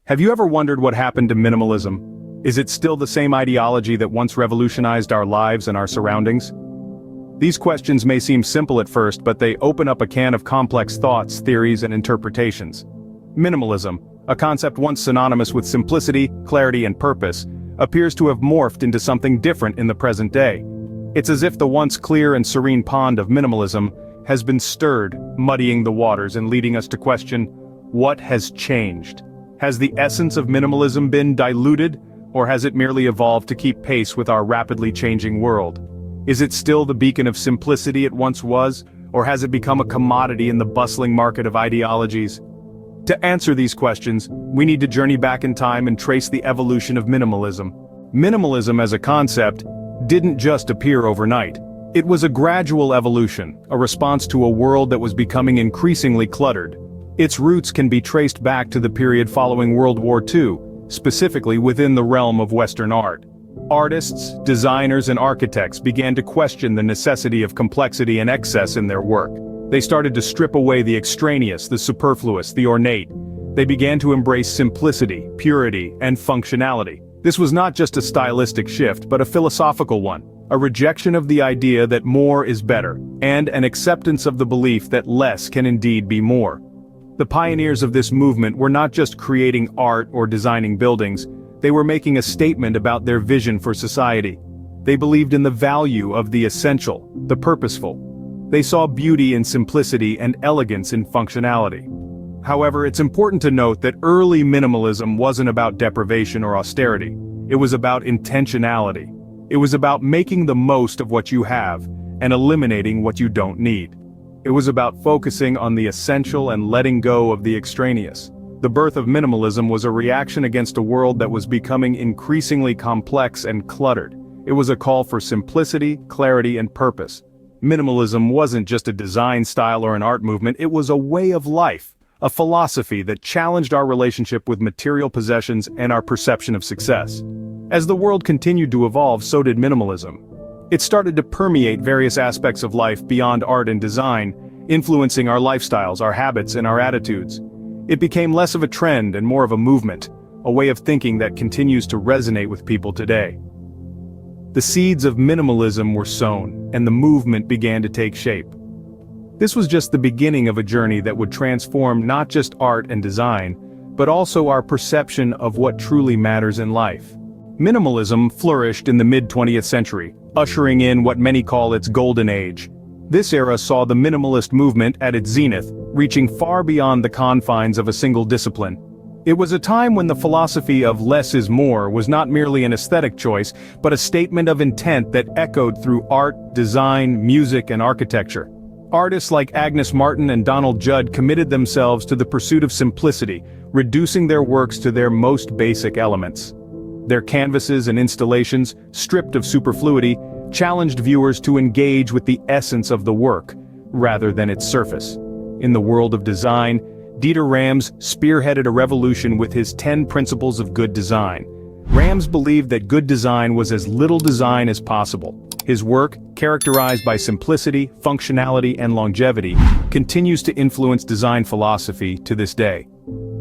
Have you ever wondered what happened to minimalism? Is it still the same ideology that once revolutionized our lives and our surroundings? These questions may seem simple at first, but they open up a can of complex thoughts, theories, and interpretations. Minimalism, a concept once synonymous with simplicity, clarity, and purpose, appears to have morphed into something different in the present day. It's as if the once clear and serene pond of minimalism has been stirred, muddying the waters and leading us to question, what has changed? Has the essence of minimalism been diluted, or has it merely evolved to keep pace with our rapidly changing world? Is it still the beacon of simplicity it once was, or has it become a commodity in the bustling market of ideologies? To answer these questions, we need to journey back in time and trace the evolution of minimalism. Minimalism as a concept didn't just appear overnight. It was a gradual evolution, a response to a world that was becoming increasingly cluttered. Its roots can be traced back to the period following World War II, specifically within the realm of Western art. Artists, designers, and architects began to question the necessity of complexity and excess in their work. They started to strip away the extraneous, the superfluous, the ornate. They began to embrace simplicity, purity, and functionality. This was not just a stylistic shift, but a philosophical one, a rejection of the idea that more is better, and an acceptance of the belief that less can indeed be more. The pioneers of this movement were not just creating art or designing buildings, they were making a statement about their vision for society. They believed in the value of the essential, the purposeful. They saw beauty in simplicity and elegance in functionality. However, it's important to note that early minimalism wasn't about deprivation or austerity. It was about intentionality. It was about making the most of what you have and eliminating what you don't need. It was about focusing on the essential and letting go of the extraneous. The birth of minimalism was a reaction against a world that was becoming increasingly complex and cluttered. It was a call for simplicity, clarity, and purpose. Minimalism wasn't just a design style or an art movement, it was a way of life, a philosophy that challenged our relationship with material possessions and our perception of success. As the world continued to evolve, so did minimalism. It started to permeate various aspects of life beyond art and design, influencing our lifestyles, our habits, and our attitudes. It became less of a trend and more of a movement, a way of thinking that continues to resonate with people today. The seeds of minimalism were sown, and the movement began to take shape. This was just the beginning of a journey that would transform not just art and design, but also our perception of what truly matters in life. Minimalism flourished in the mid-20th century, ushering in what many call its golden age. This era saw the minimalist movement at its zenith, reaching far beyond the confines of a single discipline. It was a time when the philosophy of less is more was not merely an aesthetic choice, but a statement of intent that echoed through art, design, music, and architecture. Artists like Agnes Martin and Donald Judd committed themselves to the pursuit of simplicity, reducing their works to their most basic elements. Their canvases and installations, stripped of superfluity, challenged viewers to engage with the essence of the work, rather than its surface. In the world of design, Dieter Rams spearheaded a revolution with his 10 principles of good design. Rams believed that good design was as little design as possible. His work, characterized by simplicity, functionality, and longevity, continues to influence design philosophy to this day.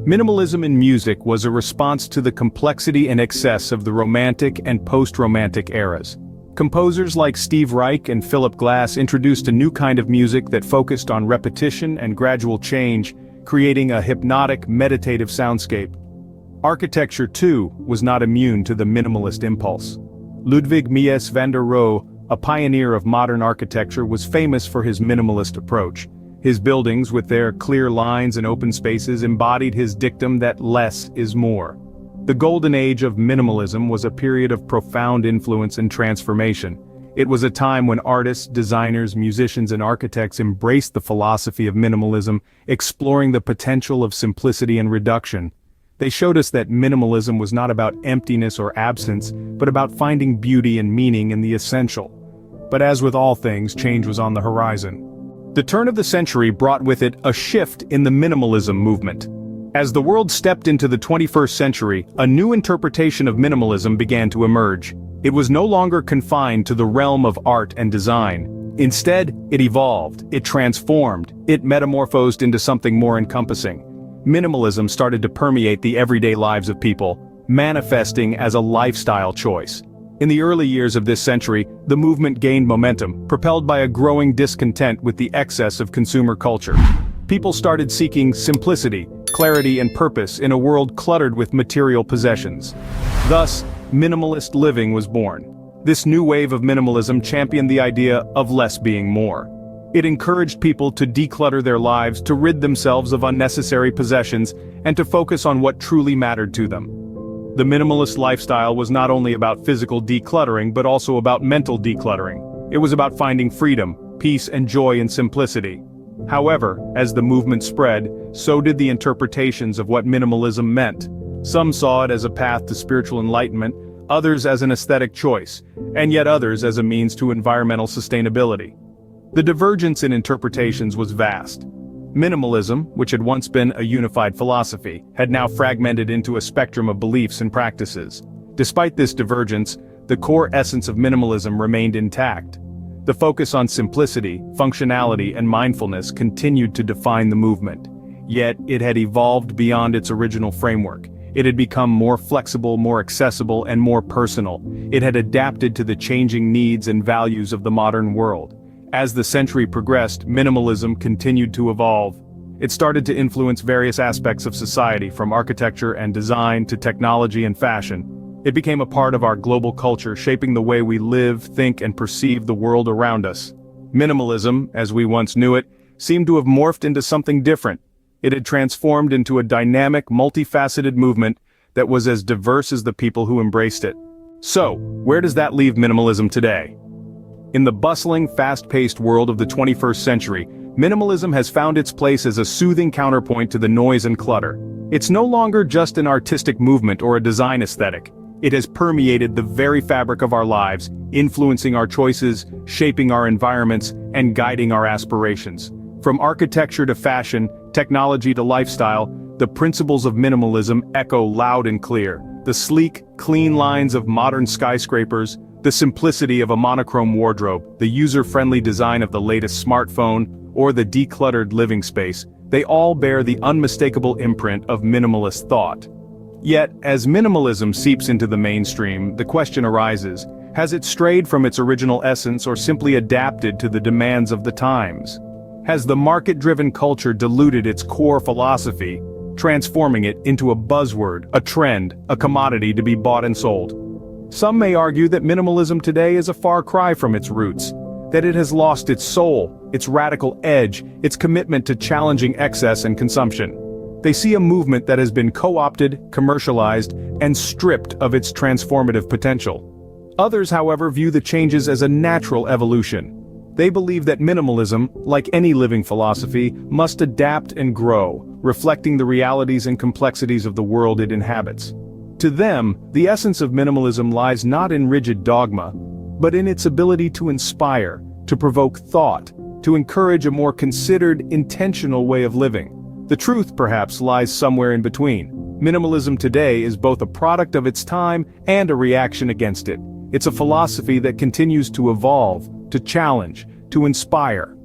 Minimalism in music was a response to the complexity and excess of the Romantic and post-Romantic eras. Composers like Steve Reich and Philip Glass introduced a new kind of music that focused on repetition and gradual change, creating a hypnotic, meditative soundscape. Architecture, too, was not immune to the minimalist impulse. Ludwig Mies van der Rohe, a pioneer of modern architecture, was famous for his minimalist approach. His buildings, with their clear lines and open spaces, embodied his dictum that less is more. The golden age of minimalism was a period of profound influence and transformation. It was a time when artists, designers, musicians, and architects embraced the philosophy of minimalism, exploring the potential of simplicity and reduction. They showed us that minimalism was not about emptiness or absence, but about finding beauty and meaning in the essential. But as with all things, change was on the horizon. The turn of the century brought with it a shift in the minimalism movement. As the world stepped into the 21st century, a new interpretation of minimalism began to emerge. It was no longer confined to the realm of art and design. Instead, it evolved, it transformed, it metamorphosed into something more encompassing. minimalism started to permeate the everyday lives of people, manifesting as a lifestyle choice. In the early years of this century, the movement gained momentum, propelled by a growing discontent with the excess of consumer culture. People started seeking simplicity, clarity and purpose in a world cluttered with material possessions. Thus, minimalist living was born. This new wave of minimalism championed the idea of less being more. It encouraged people to declutter their lives, to rid themselves of unnecessary possessions, and to focus on what truly mattered to them. The minimalist lifestyle was not only about physical decluttering but also about mental decluttering. It was about finding freedom, peace and joy in simplicity. However, as the movement spread, so did the interpretations of what minimalism meant. Some saw it as a path to spiritual enlightenment, others as an aesthetic choice, and yet others as a means to environmental sustainability. The divergence in interpretations was vast. Minimalism, which had once been a unified philosophy, had now fragmented into a spectrum of beliefs and practices. Despite this divergence, the core essence of minimalism remained intact. The focus on simplicity, functionality, and mindfulness continued to define the movement. Yet, it had evolved beyond its original framework. It had become more flexible, more accessible, and more personal. It had adapted to the changing needs and values of the modern world. As the century progressed, minimalism continued to evolve. It started to influence various aspects of society, from architecture and design to technology and fashion. It became a part of our global culture, shaping the way we live, think, and perceive the world around us. Minimalism, as we once knew it, seemed to have morphed into something different. It had transformed into a dynamic, multifaceted movement that was as diverse as the people who embraced it. So, where does that leave minimalism today? In the bustling, fast-paced world of the 21st century, minimalism has found its place as a soothing counterpoint to the noise and clutter. It's no longer just an artistic movement or a design aesthetic. It has permeated the very fabric of our lives, influencing our choices, shaping our environments, and guiding our aspirations. From architecture to fashion, technology to lifestyle, the principles of minimalism echo loud and clear. The sleek, clean lines of modern skyscrapers, the simplicity of a monochrome wardrobe, the user-friendly design of the latest smartphone, or the decluttered living space, they all bear the unmistakable imprint of minimalist thought. Yet, as minimalism seeps into the mainstream, the question arises, has it strayed from its original essence or simply adapted to the demands of the times? Has the market-driven culture diluted its core philosophy, transforming it into a buzzword, a trend, a commodity to be bought and sold? Some may argue that minimalism today is a far cry from its roots, that it has lost its soul, its radical edge, its commitment to challenging excess and consumption. They see a movement that has been co-opted, commercialized, and stripped of its transformative potential. Others, however, view the changes as a natural evolution. They believe that minimalism, like any living philosophy, must adapt and grow, reflecting the realities and complexities of the world it inhabits. To them, the essence of minimalism lies not in rigid dogma, but in its ability to inspire, to provoke thought, to encourage a more considered, intentional way of living. The truth, perhaps, lies somewhere in between. Minimalism today is both a product of its time and a reaction against it. It's a philosophy that continues to evolve, to challenge, to inspire.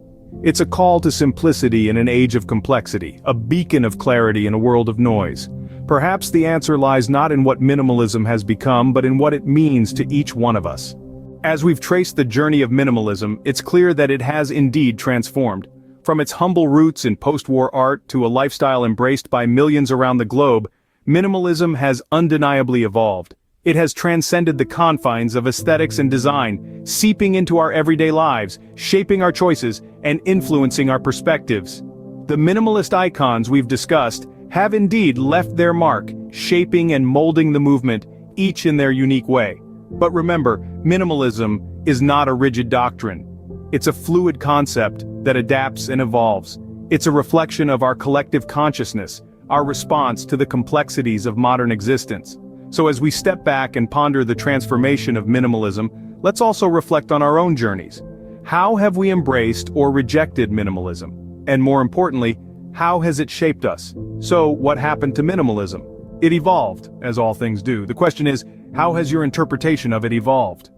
It's a call to simplicity in an age of complexity, a beacon of clarity in a world of noise. Perhaps the answer lies not in what minimalism has become, but in what it means to each one of us. As we've traced the journey of minimalism, it's clear that it has indeed transformed. From its humble roots in post-war art to a lifestyle embraced by millions around the globe, minimalism has undeniably evolved. It has transcended the confines of aesthetics and design, seeping into our everyday lives, shaping our choices, and influencing our perspectives. The minimalist icons we've discussed have indeed left their mark, shaping and molding the movement, each in their unique way. But remember, minimalism is not a rigid doctrine. It's a fluid concept that adapts and evolves. It's a reflection of our collective consciousness, our response to the complexities of modern existence. So as we step back and ponder the transformation of minimalism, let's also reflect on our own journeys. How have we embraced or rejected minimalism? And more importantly, how has it shaped us? So, what happened to minimalism? It evolved, as all things do. The question is, how has your interpretation of it evolved?